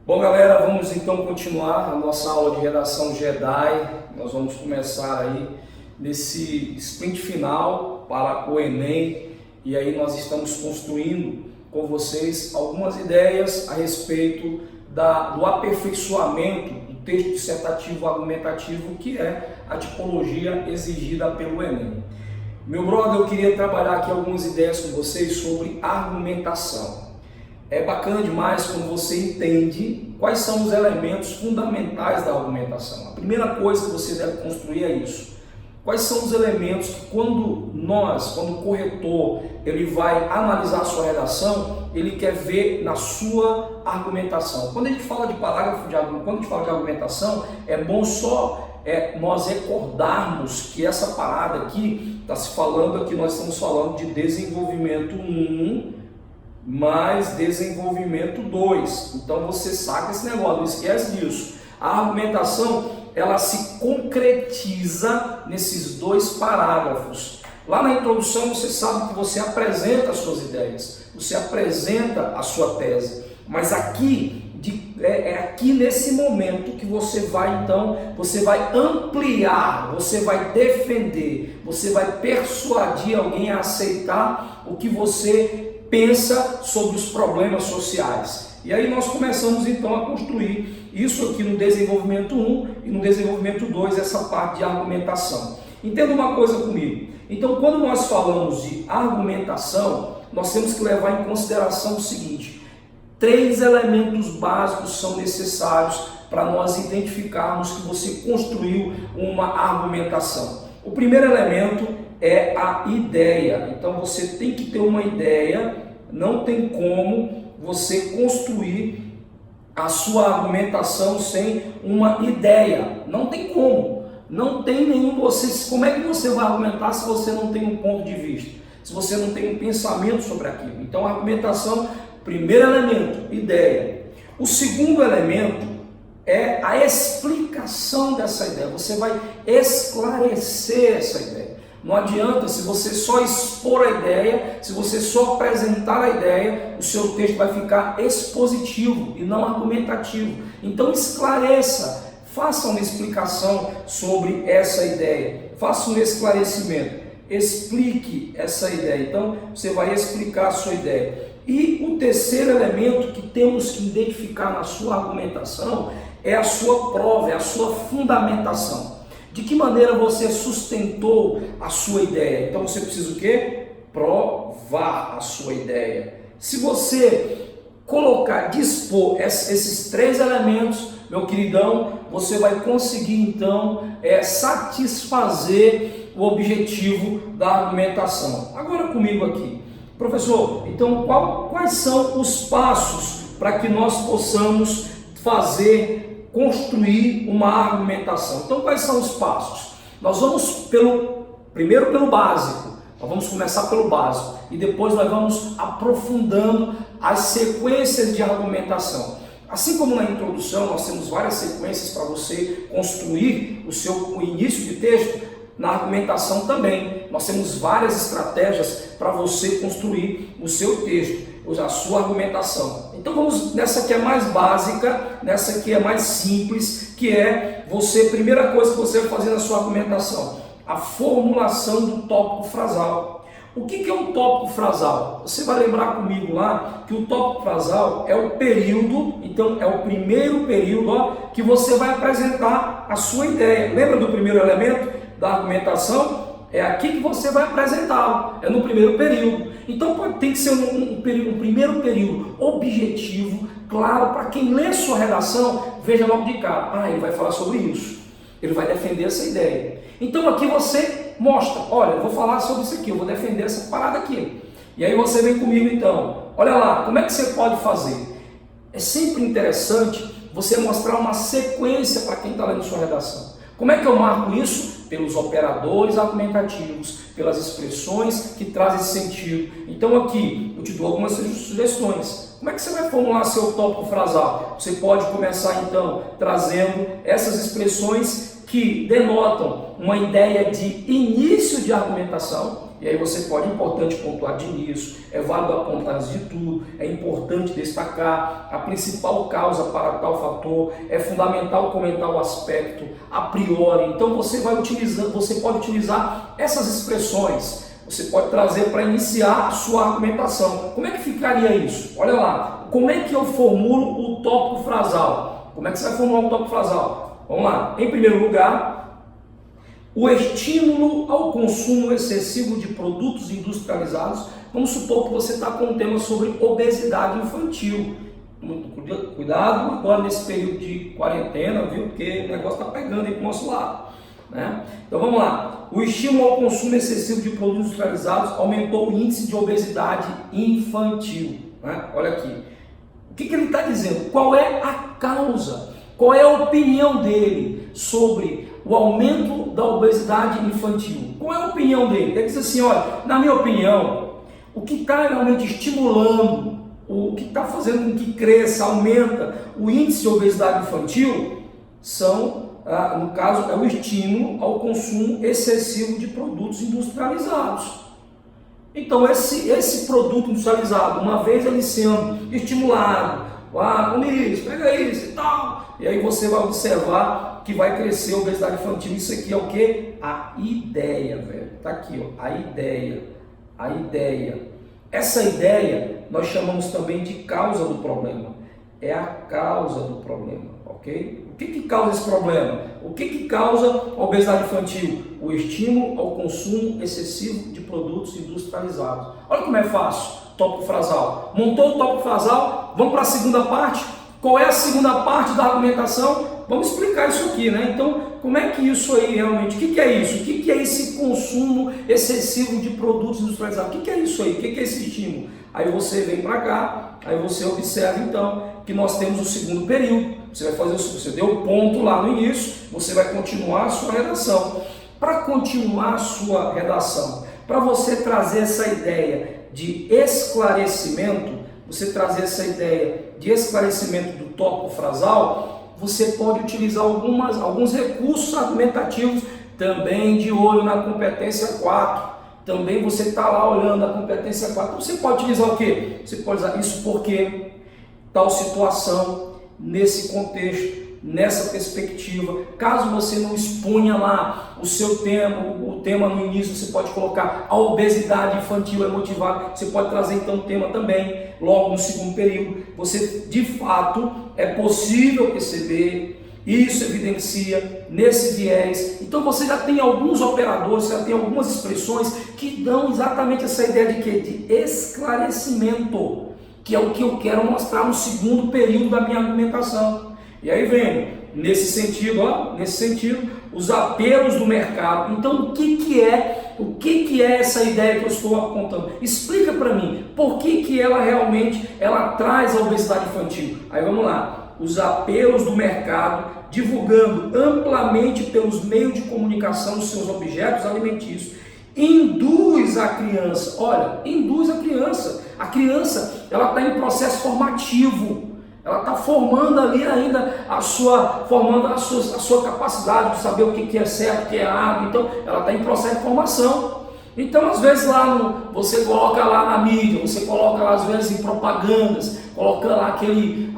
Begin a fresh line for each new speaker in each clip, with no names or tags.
Bom, galera, vamos então continuar a nossa aula de redação Jedi. Nós vamos começar aí nesse sprint final para o Enem, e aí nós estamos construindo com vocês algumas ideias a respeito do aperfeiçoamento do texto dissertativo argumentativo, que é a tipologia exigida pelo Enem. Meu brother, eu queria trabalhar aqui algumas ideias com vocês sobre argumentação. É bacana demais quando você entende quais são os elementos fundamentais da argumentação. A primeira coisa que você deve construir é isso. Quais são os elementos que quando o corretor, ele vai analisar a sua redação, ele quer ver na sua argumentação. Quando a gente fala de quando a gente fala de argumentação, é bom só nós recordarmos que essa parada aqui está se falando aqui, nós estamos falando de desenvolvimento 1 mais desenvolvimento 2. Então você saca esse negócio, não esquece disso. A argumentação, ela se concretiza nesses dois parágrafos. Lá na introdução você sabe que você apresenta as suas ideias, você apresenta a sua tese, mas aqui é aqui nesse momento que você vai ampliar, você vai defender, você vai persuadir alguém a aceitar o que você pensa sobre os problemas sociais. E aí nós começamos então a construir isso aqui no desenvolvimento 1 e no desenvolvimento 2, essa parte de argumentação. Entenda uma coisa comigo. Então, quando nós falamos de argumentação, nós temos que levar em consideração o seguinte: 3 elementos básicos são necessários para nós identificarmos que você construiu uma argumentação. O primeiro elemento é a ideia. Então você tem que ter uma ideia, não tem como você construir a sua argumentação sem uma ideia. Não tem como. Não tem nenhum como é que você vai argumentar se você não tem um ponto de vista? Se você não tem um pensamento sobre aquilo. Então a argumentação, primeiro elemento, ideia. O segundo elemento é a explicação dessa ideia. Você vai esclarecer essa ideia. Não adianta, se você só expor a ideia, se você só apresentar a ideia, o seu texto vai ficar expositivo e não argumentativo. Então esclareça, faça uma explicação sobre essa ideia, faça um esclarecimento, explique essa ideia. Então você vai explicar a sua ideia. E o terceiro elemento que temos que identificar na sua argumentação é a sua prova, é a sua fundamentação. De que maneira você sustentou a sua ideia? Então você precisa o quê? Provar a sua ideia. Se você dispor esses 3 elementos, meu queridão, você vai conseguir então satisfazer o objetivo da argumentação. Agora comigo aqui. Professor, então quais são os passos para que nós possamos construir uma argumentação? Então quais são os passos? Nós vamos primeiro pelo básico, nós vamos começar pelo básico e depois nós vamos aprofundando as sequências de argumentação. Assim como na introdução nós temos várias sequências para você construir o início de texto, na argumentação também nós temos várias estratégias para você construir o seu texto, a sua argumentação. Então vamos nessa que é mais básica, nessa que é mais simples, que é primeira coisa que você vai fazer na sua argumentação, a formulação do tópico frasal. O que é um tópico frasal? Você vai lembrar comigo lá que o tópico frasal é o período, então é o primeiro período que você vai apresentar a sua ideia. Lembra do primeiro elemento da argumentação? É aqui que você vai apresentá-lo, é no primeiro período. Então tem que ser um primeiro período objetivo, claro, para quem lê sua redação, veja logo de cara, ele vai falar sobre isso, ele vai defender essa ideia. Então aqui você mostra, olha, eu vou falar sobre isso aqui, eu vou defender essa parada aqui. E aí você vem comigo então, olha lá, como é que você pode fazer? É sempre interessante você mostrar uma sequência para quem está lendo sua redação. Como é que eu marco isso? Pelos operadores argumentativos, pelas expressões que trazem esse sentido. Então aqui eu te dou algumas sugestões. Como é que você vai formular seu tópico frasal? Você pode começar então trazendo essas expressões que denotam uma ideia de início de argumentação. E aí você pode, é importante pontuar de início, é válido apontar antes de tudo, é importante destacar a principal causa para tal fator, é fundamental comentar o aspecto a priori. Então você pode utilizar essas expressões, você pode trazer para iniciar a sua argumentação. Como é que ficaria isso? Olha lá, como é que eu formulo o tópico frasal? Como é que você vai formular o tópico frasal? Vamos lá, em primeiro lugar, o estímulo ao consumo excessivo de produtos industrializados. Vamos supor que você está com um tema sobre obesidade infantil. Muito cuidado agora nesse período de quarentena, viu? Porque o negócio está pegando aí para o nosso lado, né? Então vamos lá. O estímulo ao consumo excessivo de produtos industrializados aumentou o índice de obesidade infantil, né? Olha aqui. O que ele está dizendo? Qual é a causa? Qual é a opinião dele sobre o aumento da obesidade infantil? Qual é a opinião dele? Ele diz assim, olha, na minha opinião, o que está realmente estimulando, o que está fazendo com que cresça, aumenta o índice de obesidade infantil, no caso, é o estímulo ao consumo excessivo de produtos industrializados. Então, esse produto industrializado, uma vez ele sendo estimulado, come isso, pega isso e tal, e aí você vai observar que vai crescer a obesidade infantil. Isso aqui é o que? A ideia, velho. Tá aqui, ó, a ideia. A ideia. Essa ideia nós chamamos também de causa do problema. É a causa do problema, ok? O que causa esse problema? O que causa a obesidade infantil? O estímulo ao consumo excessivo de produtos industrializados. Olha como é fácil. Tópico frasal. Montou o tópico frasal, vamos para a segunda parte. Qual é a segunda parte da argumentação? Vamos explicar isso aqui, né? Então, como é que isso aí realmente, o que é isso? O que é esse consumo excessivo de produtos industrializados? O que é isso aí? O que é esse estímulo? Aí você vem para cá, aí você observa então que nós temos o segundo período. Você vai fazer, você deu o ponto lá no início, você vai continuar a sua redação. Para continuar a sua redação, para você trazer essa ideia de esclarecimento, do tópico frasal, você pode utilizar alguns recursos argumentativos, também de olho na competência 4. Também você está lá olhando a competência 4. Então, você pode utilizar o quê? Você pode usar isso porque tal situação, nesse contexto, nessa perspectiva. Caso você não expunha lá o seu tema, o tema no início, você pode colocar a obesidade infantil é motivada, você pode trazer então o tema também, logo no segundo período. Você, de fato, é possível perceber, isso evidencia nesse viés. Então você já tem alguns operadores, já tem algumas expressões que dão exatamente essa ideia de quê? De esclarecimento, que é o que eu quero mostrar no segundo período da minha argumentação. E aí vem, nesse sentido, os apelos do mercado. Então, o que é essa ideia que eu estou apontando? Explica para mim, por que ela realmente traz a obesidade infantil? Aí vamos lá, os apelos do mercado, divulgando amplamente pelos meios de comunicação os seus objetos alimentícios, induz a criança, a criança ela está em processo formativo. Ela está formando ali ainda a sua capacidade de saber o que é certo, o que é errado. Então, ela está em processo de formação. Então, às vezes, você coloca lá na mídia, você coloca lá, às vezes, em propagandas, coloca lá aquele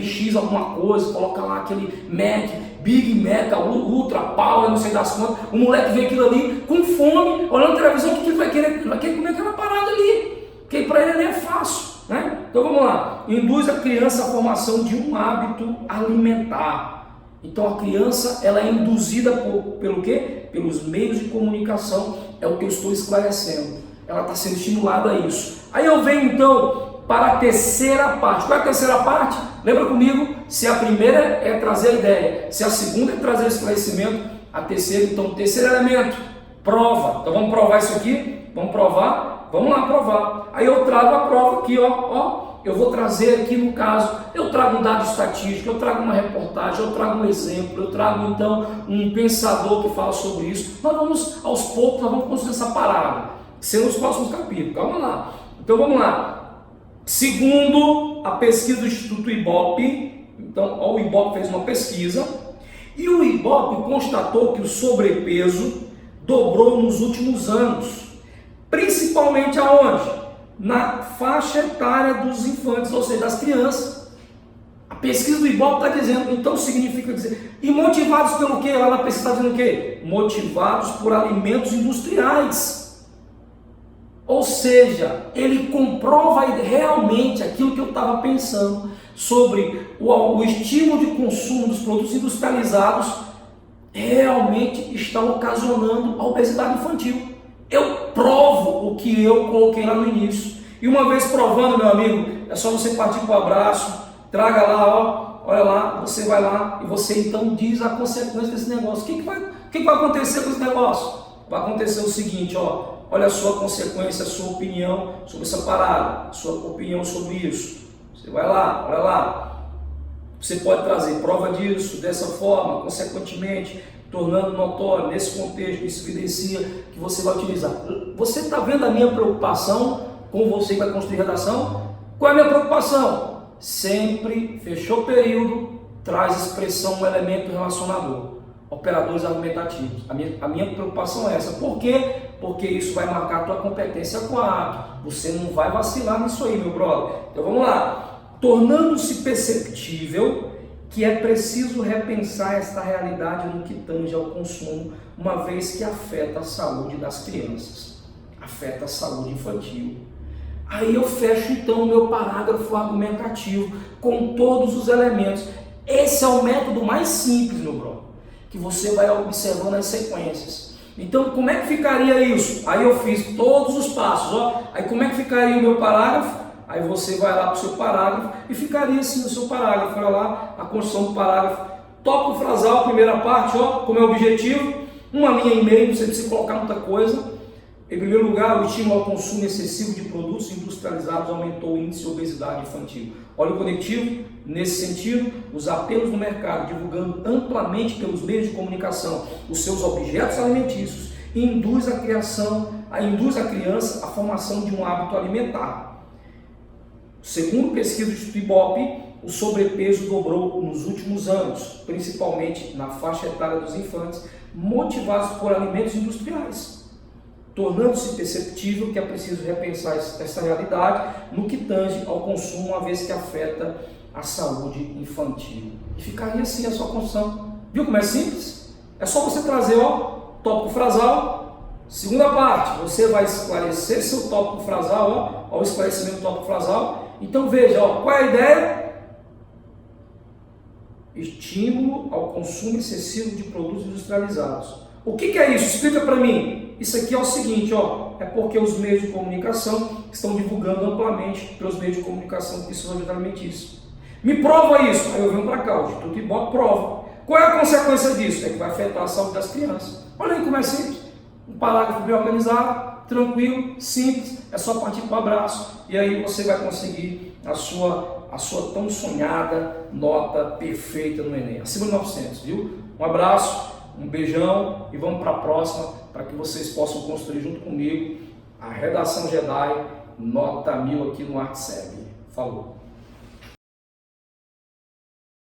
X alguma coisa, coloca lá aquele Mac, Big Mac, Ultra Power, não sei das quantas. O moleque vê aquilo ali com fome, olhando a televisão, o que ele vai querer? Ele vai querer comer aquela parada ali, porque para ele é fácil. Né? Então vamos lá, induz a criança a formação de um hábito alimentar. Então a criança ela é induzida pelo quê? Pelos meios de comunicação, é o que eu estou esclarecendo. Ela está sendo estimulada a isso. Aí eu venho então para a terceira parte. Qual é a terceira parte? Lembra comigo? Se a primeira é trazer a ideia, se a segunda é trazer o esclarecimento, a terceira, então o terceiro elemento, prova. Então vamos provar isso aqui? Vamos provar? Vamos lá provar. Aí eu trago a prova aqui, eu vou trazer aqui no caso, eu trago um dado estatístico, eu trago uma reportagem, eu trago um exemplo, eu trago então um pensador que fala sobre isso. Nós vamos, aos poucos, nós vamos construir essa parada, sendo os próximos capítulos. Calma lá. Então vamos lá. Segundo a pesquisa do Instituto Ibope, então o Ibope fez uma pesquisa E o Ibope constatou que o sobrepeso dobrou nos últimos anos, principalmente aonde? Na faixa etária dos infantes, ou seja, das crianças. A pesquisa do Ibope está dizendo, então significa dizer, e motivados pelo quê? Lá na pesquisa está dizendo o quê? Motivados por alimentos industriais. Ou seja, ele comprova realmente aquilo que eu estava pensando sobre o estímulo de consumo dos produtos industrializados realmente está ocasionando a obesidade infantil. Eu provo o que eu coloquei lá no início. E uma vez provando, meu amigo, é só você partir para o abraço, traga lá, ó, olha lá, você vai lá e você então diz a consequência desse negócio. O que vai acontecer com esse negócio? Vai acontecer o seguinte, ó, olha a sua consequência, a sua opinião sobre essa parada, a sua opinião sobre isso. Você vai lá, olha lá. Você pode trazer prova disso, dessa forma, consequentemente, tornando notório, nesse contexto, isso evidencia que você vai utilizar. Você está vendo a minha preocupação com você que vai construir redação? Qual é a minha preocupação? Sempre, fechou o período, traz expressão, um elemento relacionador. Operadores argumentativos. A minha preocupação é essa. Por quê? Porque isso vai marcar a tua competência com a APE. Você não vai vacilar nisso aí, meu brother. Então vamos lá. Tornando-se perceptível que é preciso repensar esta realidade no que tange ao consumo, uma vez que afeta a saúde das crianças, afeta a saúde infantil. Aí eu fecho então o meu parágrafo argumentativo com todos os elementos. Esse é o método mais simples, meu brother, que você vai observando as sequências. Então, como é que ficaria isso? Aí eu fiz todos os passos, ó. Aí como é que ficaria o meu parágrafo? Aí você vai lá para o seu parágrafo e ficaria assim no seu parágrafo. Olha lá a construção do parágrafo. Tópico frasal, primeira parte, ó, como é o objetivo. Uma linha e meia, você precisa colocar muita coisa. Em primeiro lugar, o estímulo ao consumo excessivo de produtos industrializados aumentou o índice de obesidade infantil. Olha o conectivo, nesse sentido, os apelos no mercado, divulgando amplamente pelos meios de comunicação os seus objetos alimentícios, induz a criança à formação de um hábito alimentar. Segundo pesquisa do Instituto Ibope, o sobrepeso dobrou nos últimos anos, principalmente na faixa etária dos infantes, motivados por alimentos industriais, tornando-se perceptível que é preciso repensar essa realidade no que tange ao consumo, uma vez que afeta a saúde infantil. E ficaria assim a sua construção. Viu como é simples? É só você trazer, ó, tópico frasal. Segunda parte, você vai esclarecer seu tópico frasal, ó, o esclarecimento do tópico frasal. Então veja, ó, qual é a ideia? Estímulo ao consumo excessivo de produtos industrializados. O que é isso? Explica para mim. Isso aqui é o seguinte, ó, é porque os meios de comunicação estão divulgando amplamente pelos meios de comunicação que isso é objetivamente isso. Me prova isso. Aí eu venho para cá, o Instituto Ibope prova. Qual é a consequência disso? É que vai afetar a saúde das crianças. Olha aí como é simples. Um parágrafo bem organizado, tranquilo, simples, é só partir para o abraço e aí você vai conseguir a sua tão sonhada nota perfeita no Enem, acima de 900, viu? Um abraço, um beijão e vamos para a próxima para que vocês possam construir junto comigo a Redação Jedi nota 1000 aqui no ArtSeg. Falou!